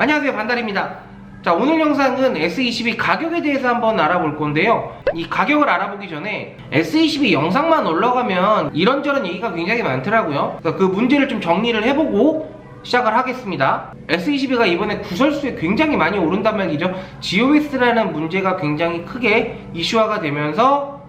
안녕하세요, 반달입니다. 자, 오늘 영상은 S22 가격에 대해서 한번 알아볼 건데요. 이 가격을 알아보기 전에 S22 영상만 올라가면 이런저런 얘기가 굉장히 많더라고요. 그래서 그 문제를 좀 정리를 해보고 시작을 하겠습니다. S22가 이번에 구설수에 굉장히 많이 오른단 말이죠. GOS라는 문제가 굉장히 크게 이슈화가 되면서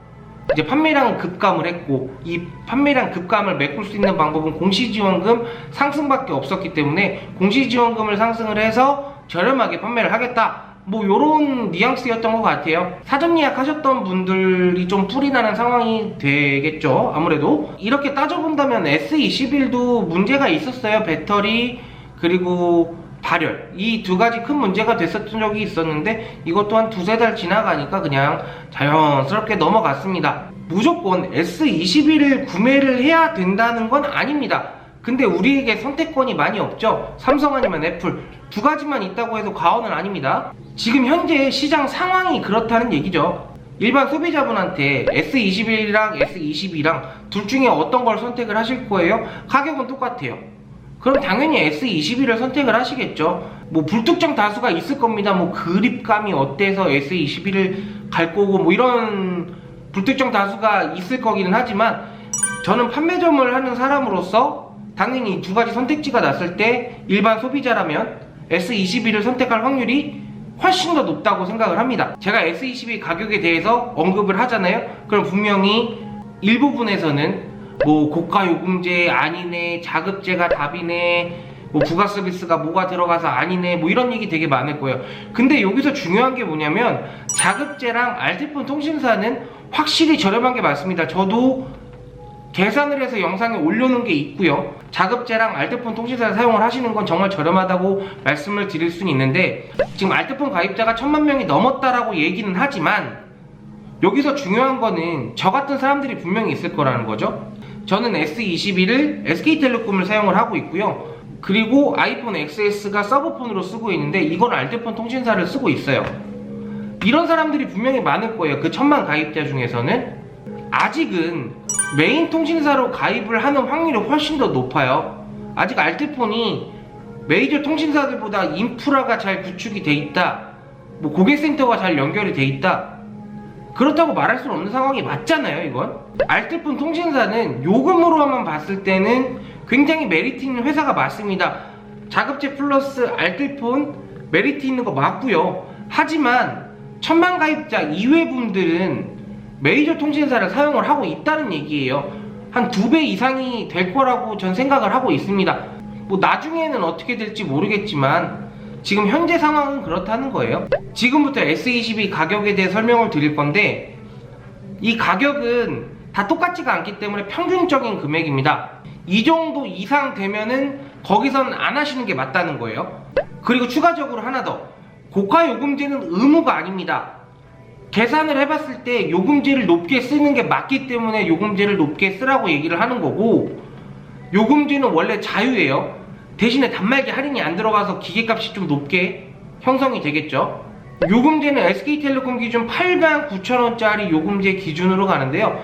이제 판매량 급감을 했고, 이 판매량 급감을 메꿀 수 있는 방법은 공시지원금 상승밖에 없었기 때문에 공시지원금을 상승을 해서 저렴하게 판매를 하겠다, 뭐 요런 뉘앙스였던 것 같아요. 사전 예약하셨던 분들이 좀 뿔이 나는 상황이 되겠죠. 아무래도 이렇게 따져본다면 S21도 문제가 있었어요. 배터리 그리고 발열, 이 두 가지 큰 문제가 됐었던 적이 있었는데 이것 또한 두세 달 지나가니까 그냥 자연스럽게 넘어갔습니다. 무조건 S21을 구매를 해야 된다는 건 아닙니다. 근데 우리에게 선택권이 많이 없죠. 삼성 아니면 애플 두 가지만 있다고 해서 과언은 아닙니다. 지금 현재 시장 상황이 그렇다는 얘기죠. 일반 소비자분한테 S21이랑 S22랑 둘 중에 어떤 걸 선택을 하실 거예요? 가격은 똑같아요. 그럼 당연히 S21을 선택을 하시겠죠. 뭐 불특정 다수가 있을 겁니다. 뭐 그립감이 어때서 S21을 갈 거고 뭐 이런 불특정 다수가 있을 거기는 하지만, 저는 판매점을 하는 사람으로서 당연히 두 가지 선택지가 났을 때 일반 소비자라면 S21을 선택할 확률이 훨씬 더 높다고 생각을 합니다. 제가 S22 가격에 대해서 언급을 하잖아요. 그럼 분명히 일부분에서는 뭐 고가 요금제 아니네, 자급제가 답이네, 뭐 부가 서비스가 뭐가 들어가서 아니네, 뭐 이런 얘기 되게 많을 거예요. 근데 여기서 중요한 게 뭐냐면 자급제랑 알뜰폰 통신사는 확실히 저렴한 게 맞습니다. 저도 계산을 해서 영상에 올려놓은 게 있고요. 자급제랑 알뜰폰 통신사를 사용을 하시는 건 정말 저렴하다고 말씀을 드릴 수는 있는데, 지금 알뜰폰 가입자가 1000만 명이 넘었다라고 얘기는 하지만 여기서 중요한 거는 저 같은 사람들이 분명히 있을 거라는 거죠. 저는 S21을 SK텔레콤을 사용을 하고 있고요. 그리고 아이폰 XS가 서버폰으로 쓰고 있는데 이건 알뜰폰 통신사를 쓰고 있어요. 이런 사람들이 분명히 많을 거예요. 그 1000만 가입자 중에서는 아직은 메인 통신사로 가입을 하는 확률이 훨씬 더 높아요. 아직 알뜰폰이 메이저 통신사들보다 인프라가 잘 구축이 돼 있다, 뭐 고객센터가 잘 연결이 돼 있다, 그렇다고 말할 수는 없는 상황이 맞잖아요. 이건 알뜰폰 통신사는 요금으로만 봤을 때는 굉장히 메리트 있는 회사가 맞습니다. 자급제 플러스 알뜰폰 메리트 있는 거 맞고요. 하지만 1000만 가입자 이외 분들은 메이저 통신사를 사용을 하고 있다는 얘기예요. 한 2배 이상이 될 거라고 전 생각을 하고 있습니다. 뭐 나중에는 어떻게 될지 모르겠지만 지금 현재 상황은 그렇다는 거예요. 지금부터 S22 가격에 대해 설명을 드릴 건데, 이 가격은 다 똑같지가 않기 때문에 평균적인 금액입니다. 이 정도 이상 되면은 거기선 안 하시는 게 맞다는 거예요. 그리고 추가적으로 하나 더, 고가 요금제는 의무가 아닙니다. 계산을 해봤을 때 요금제를 높게 쓰는 게 맞기 때문에 요금제를 높게 쓰라고 얘기를 하는 거고, 요금제는 원래 자유예요. 대신에 단말기 할인이 안 들어가서 기계값이 좀 높게 형성이 되겠죠. 요금제는 SK텔레콤 기준 89,000원짜리 요금제 기준으로 가는데요.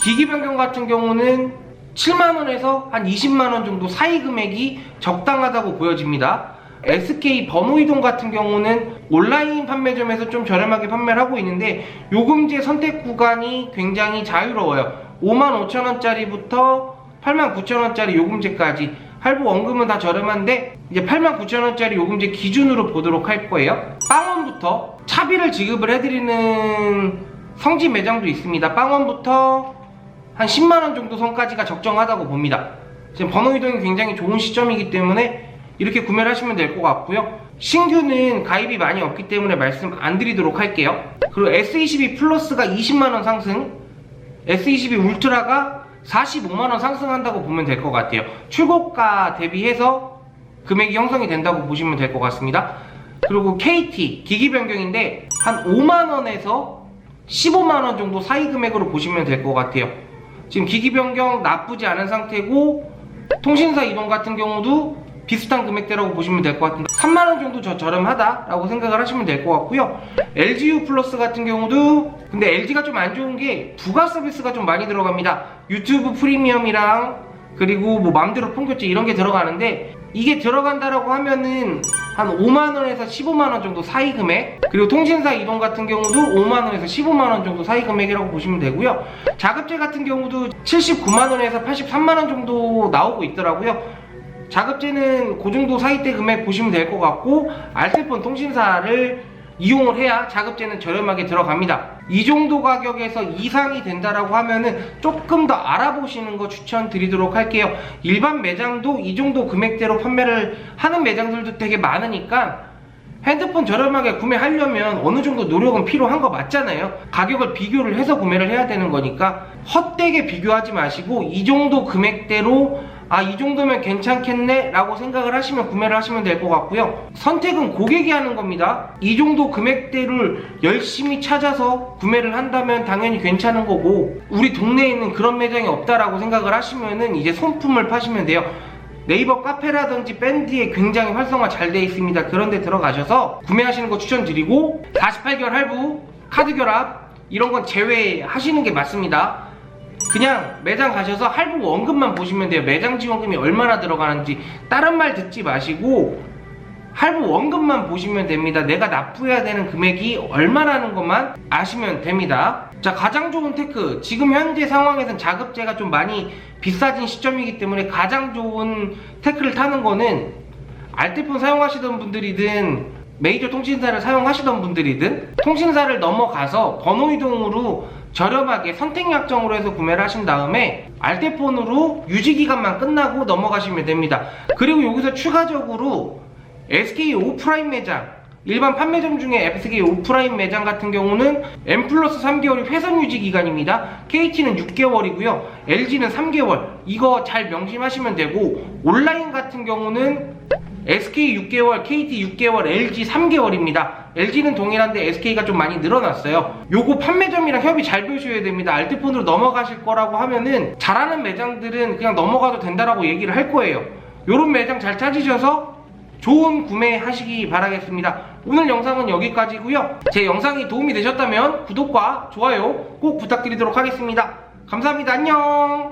기기 변경 같은 경우는 7만원에서 한 20만원 정도 사이 금액이 적당하다고 보여집니다. SK 번호이동 같은 경우는 온라인 판매점에서 좀 저렴하게 판매를 하고 있는데 요금제 선택 구간이 굉장히 자유로워요. 55,000원짜리부터 89,000원짜리 요금제까지 할부 원금은 다 저렴한데 이제 89,000원짜리 요금제 기준으로 보도록 할 거예요. 빵원부터 차비를 지급을 해드리는 성지 매장도 있습니다. 빵원부터 한 10만원 정도 선까지가 적정하다고 봅니다. 지금 번호이동이 굉장히 좋은 시점이기 때문에 이렇게 구매를 하시면 될 것 같고요. 신규는 가입이 많이 없기 때문에 말씀 안 드리도록 할게요. 그리고 S22 플러스가 20만원 상승, S22 울트라가 45만원 상승한다고 보면 될 것 같아요. 출고가 대비해서 금액이 형성이 된다고 보시면 될 것 같습니다. 그리고 KT 기기 변경인데 한 5만원에서 15만원 정도 사이 금액으로 보시면 될 것 같아요. 지금 기기 변경 나쁘지 않은 상태고, 통신사 이동 같은 경우도 비슷한 금액대라고 보시면 될 것 같은데 3만원 정도 저렴하다라고 생각을 하시면 될 것 같고요. LGU 플러스 같은 경우도, 근데 LG가 좀 안 좋은 게 부가 서비스가 좀 많이 들어갑니다. 유튜브 프리미엄이랑 그리고 뭐 맘대로 폰교체 이런 게 들어가는데, 이게 들어간다라고 하면은 한 5만원에서 15만원 정도 사이 금액, 그리고 통신사 이동 같은 경우도 5만원에서 15만원 정도 사이 금액이라고 보시면 되고요. 자급제 같은 경우도 79만원에서 83만원 정도 나오고 있더라고요. 자급제는 그 정도 사이대 금액 보시면 될 것 같고, 알뜰폰 통신사를 이용을 해야 자급제는 저렴하게 들어갑니다. 이 정도 가격에서 이상이 된다라고 하면은 조금 더 알아보시는 거 추천드리도록 할게요. 일반 매장도 이 정도 금액대로 판매를 하는 매장들도 되게 많으니까 핸드폰 저렴하게 구매하려면 어느 정도 노력은 필요한 거 맞잖아요. 가격을 비교를 해서 구매를 해야 되는 거니까 헛되게 비교하지 마시고, 이 정도 금액대로 이 정도면 괜찮겠네 라고 생각을 하시면 구매를 하시면 될 것 같고요. 선택은 고객이 하는 겁니다. 이 정도 금액대를 열심히 찾아서 구매를 한다면 당연히 괜찮은 거고, 우리 동네에 있는 그런 매장이 없다라고 생각을 하시면은 이제 손품을 파시면 돼요. 네이버 카페라든지 밴드에 굉장히 활성화 잘 되어 있습니다. 그런 데 들어가셔서 구매하시는 거 추천드리고, 48개월 할부, 카드 결합 이런 건 제외하시는 게 맞습니다. 그냥 매장 가셔서 할부 원금만 보시면 돼요. 매장 지원금이 얼마나 들어가는지 다른 말 듣지 마시고 할부 원금만 보시면 됩니다. 내가 납부해야 되는 금액이 얼마라는 것만 아시면 됩니다. 자, 가장 좋은 테크, 지금 현재 상황에선 자급제가 좀 많이 비싸진 시점이기 때문에 가장 좋은 테크를 타는 거는, 알뜰폰 사용하시던 분들이든 메이저 통신사를 사용하시던 분들이든 통신사를 넘어가서 번호 이동으로 저렴하게 선택 약정으로 해서 구매를 하신 다음에 알뜰폰으로 유지기간만 끝나고 넘어가시면 됩니다. 그리고 여기서 추가적으로 SK 오프라인 매장, 일반 판매점 중에 SK 오프라인 매장 같은 경우는 M+3개월이 회선 유지 기간입니다. KT는 6개월이고요 LG는 3개월, 이거 잘 명심하시면 되고, 온라인 같은 경우는 SK 6개월, KT 6개월, LG 3개월입니다. LG는 동일한데 SK가 좀 많이 늘어났어요. 요거 판매점이랑 협의 잘 보셔야 됩니다. 알뜰폰으로 넘어가실 거라고 하면은 잘하는 매장들은 그냥 넘어가도 된다라고 얘기를 할 거예요. 요런 매장 잘 찾으셔서 좋은 구매 하시기 바라겠습니다. 오늘 영상은 여기까지고요. 제 영상이 도움이 되셨다면 구독과 좋아요 꼭 부탁드리도록 하겠습니다. 감사합니다. 안녕.